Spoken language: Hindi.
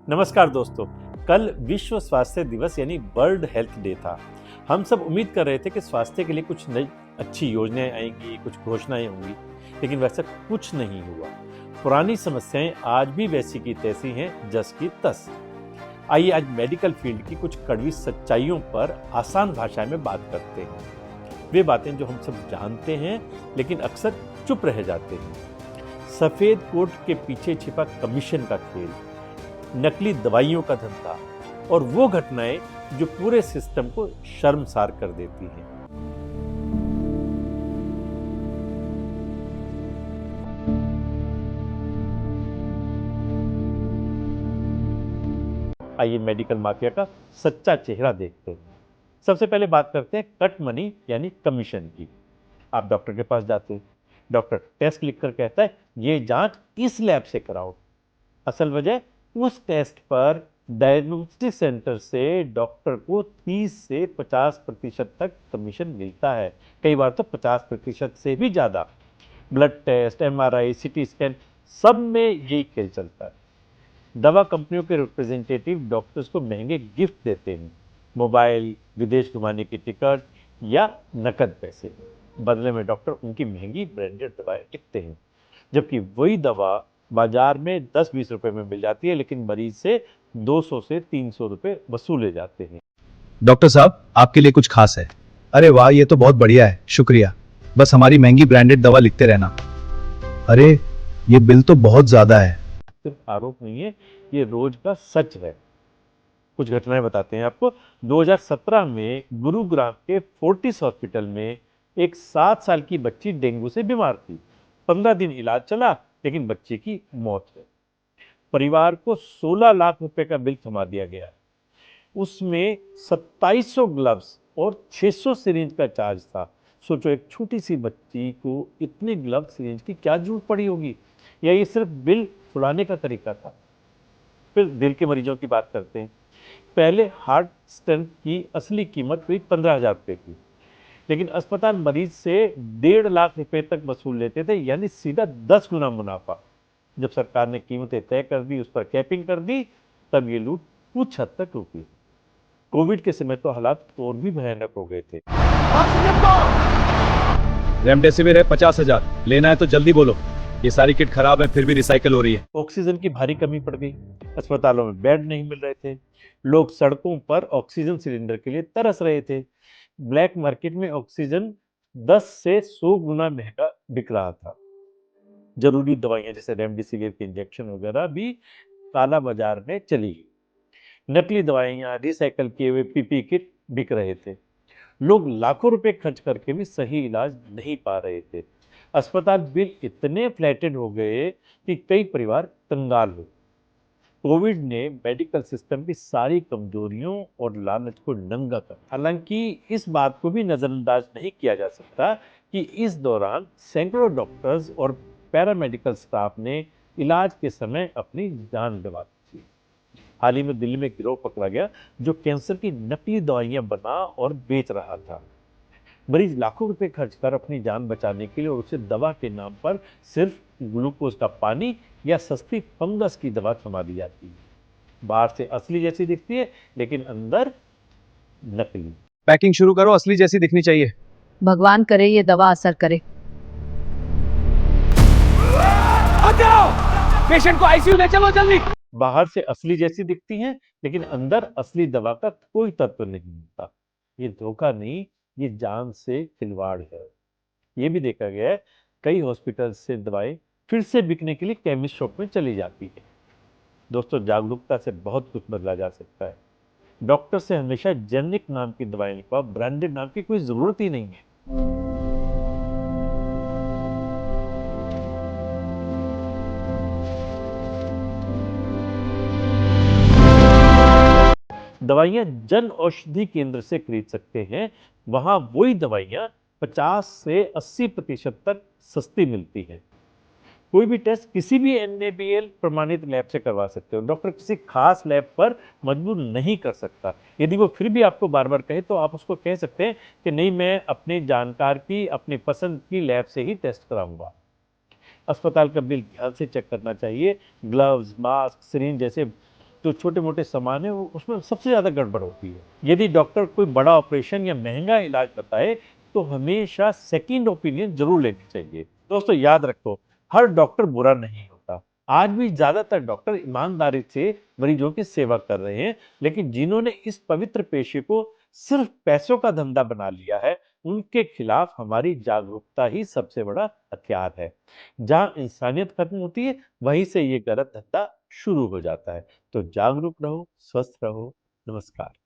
नमस्कार दोस्तों। कल विश्व स्वास्थ्य दिवस यानी वर्ल्ड हेल्थ डे था। हम सब उम्मीद कर रहे थे कि स्वास्थ्य के लिए कुछ नई अच्छी योजनाएं आएंगी, कुछ घोषणाएं होंगी, लेकिन वैसा कुछ नहीं हुआ। पुरानी समस्याएं आज भी वैसी की तैसी हैं, जस की तस। आइए आज मेडिकल फील्ड की कुछ कड़वी सच्चाइयों पर आसान भाषा में बात करते हैं। वे बातें जो हम सब जानते हैं लेकिन अक्सर चुप रह जाते हैं। सफेद कोट के पीछे छिपा कमीशन का खेल, नकली दवाइयों का धंधा और वो घटनाएं जो पूरे सिस्टम को शर्मसार कर देती हैं। आइए मेडिकल माफिया का सच्चा चेहरा देखते हैं। सबसे पहले बात करते हैं कट मनी यानी कमीशन की। आप डॉक्टर के पास जाते हैं, डॉक्टर टेस्ट लिखकर कहता है ये जांच इस लैब से कराओ। असल वजह, उस टेस्ट पर डायग्नोस्टिक सेंटर से डॉक्टर को 30 से 50% तक कमीशन मिलता है। कई बार तो 50% से भी ज़्यादा। Blood test, MRI, CT scan, सब में यही खेल चलता है। दवा कंपनियों के रिप्रेजेंटेटिव डॉक्टर्स को महंगे गिफ्ट देते हैं, मोबाइल, विदेश घुमाने की टिकट या नकद पैसे। बदले में डॉक्टर उनकी महंगी ब्रांडेड दवाएं लिखते हैं, जबकि वही दवा बाजार में 10-20 रुपए में मिल जाती है, लेकिन मरीज से 200 से 300 रुपए वसूले जाते हैं। डॉक्टर साहब, आपके लिए कुछ खास है। अरे वाह, ये तो बहुत बढ़िया है, शुक्रिया। बस हमारी महंगी ब्रांडेड दवा लिखते रहना। अरे, ये बिल तो बहुत ज्यादा है। सिर्फ आरोप नहीं है, ये रोज का सच है। कुछ घटनाएं बताते हैं आपको। 2017 में गुरुग्राम के फोर्टिस हॉस्पिटल में एक 7 साल की बच्ची डेंगू से बीमार थी। 15 दिन इलाज चला, लेकिन बच्चे की मौत है। परिवार को 16 लाख रुपए का बिल थमा दिया गया। उसमें 2700 ग्लव्स और 600 सिरिंज का चार्ज था। सोचो, एक छोटी सी बच्ची को इतने ग्लव सिरिंज की क्या जरूरत पड़ी होगी, या ये सिर्फ बिल छुड़ाने का तरीका था। फिर दिल के मरीजों की बात करते हैं। पहले हार्ट स्टेंट की असली कीमत करीब 15,000 रुपए की, लेकिन अस्पताल मरीज से 1.5 लाख रुपए तक वसूल लेते थे, यानी सीधा 10 गुना मुनाफा। जब सरकार ने कीमतें तय कर दी, उस पर कैपिंग कर दी, तब ये लूट कुछ हद तक रुकी। कोविड के समय तो हालात और भी भयानक हो गए थे। रेमडेसिविर है 50,000, लेना है तो जल्दी बोलो। ये सारी किट खराब है, फिर भी रिसाइकल हो रही है। ऑक्सीजन की भारी कमी पड़ गई, अस्पतालों में बेड नहीं मिल रहे थे, लोग सड़कों पर ऑक्सीजन सिलेंडर के लिए तरस रहे थे। ब्लैक मार्केट में ऑक्सीजन 10 से 100 गुना महंगा बिक रहा था। जरूरी दवाइयां जैसे रेमडेसिविर के इंजेक्शन वगैरह भी काला बाजार में चली गई। नकली दवाइयां, रिसाइकल किए हुए पीपी किट बिक रहे थे। लोग लाखों रुपए खर्च करके भी सही इलाज नहीं पा रहे थे। अस्पताल बिल इतने फ्लैटेड हो गए कि कई परिवार कंगाल हो। कोविड ने मेडिकल सिस्टम की सारी कमजोरियों और लालच को नंगा कर। हालांकि इस बात को भी नजरअंदाज नहीं किया जा सकता कि इस दौरान सैकड़ों डॉक्टर्स और पैरामेडिकल स्टाफ ने इलाज के समय अपनी जान गंवा दी थी। हाल ही में दिल्ली में गिरोह पकड़ा गया जो कैंसर की नकली दवाइयां बना और बेच रहा था। मरीज लाखों रुपए खर्च कर अपनी जान बचाने के लिए, और उसे दवा के नाम पर सिर्फ ग्लूकोज का पानी या सस्ती फंगस की दवा थमा दी जाती है। बाहर से असली जैसी दिखती है, लेकिन अंदर नकली। पैकिंग शुरू करो, असली जैसी दिखनी चाहिए। भगवान करे ये दवा असर करे। पेशेंट को आईसीयू ले चलो जल्दी। बाहर से असली जैसी दिखती हैं, लेकिन अंदर असली दवा का कोई तत्व नहीं मिलता। ये धोखा नहीं, ये जान से खिलवाड़ है। ये भी देखा गया है, कई हॉस्पिटल से दवाएं फिर से बिकने के लिए केमिस्ट शॉप में चली जाती है। दोस्तों, जागरूकता से बहुत कुछ बदला जा सकता है। डॉक्टर से हमेशा जेनेरिक नाम की दवाएं लिखवाओ, ब्रांडेड नाम की कोई जरूरत ही नहीं है। दवाइयां जन औषधि केंद्र से खरीद सकते हैं। वहां वही दवाइयां 50 से 80% तक सस्ती मिलती हैं। कोई भी टेस्ट किसी भी एनएबीएल प्रमाणित लैब से करवा सकते हो। डॉक्टर किसी खास लैब पर मजबूर नहीं कर सकता। यदि वो फिर भी आपको बार बार कहे, तो आप उसको कह सकते हैं कि नहीं, मैं अपने जानकार की, अपनी पसंद की लैब से ही टेस्ट कराऊंगा। अस्पताल का बिल ध्यान से चेक करना चाहिए। ग्लव्स, मास्क, सिरिंज जैसे जो छोटे मोटे सामान है वो उसमें सबसे ज़्यादा गड़बड़ होती है। यदि डॉक्टर कोई बड़ा ऑपरेशन या महंगा इलाज बताए तो हमेशा सेकंड ओपिनियन जरूर लेनी चाहिए। दोस्तों याद रखो, हर डॉक्टर बुरा नहीं होता। आज भी ज्यादातर डॉक्टर ईमानदारी से मरीजों की सेवा कर रहे हैं, लेकिन जिन्होंने इस पवित्र पेशे को सिर्फ पैसों का धंधा बना लिया है, उनके खिलाफ हमारी जागरूकता ही सबसे बड़ा हथियार है। जहाँ इंसानियत खत्म होती है, वहीं से ये गलत धंधा शुरू हो जाता है। तो जागरूक रहो, स्वस्थ रहो। नमस्कार।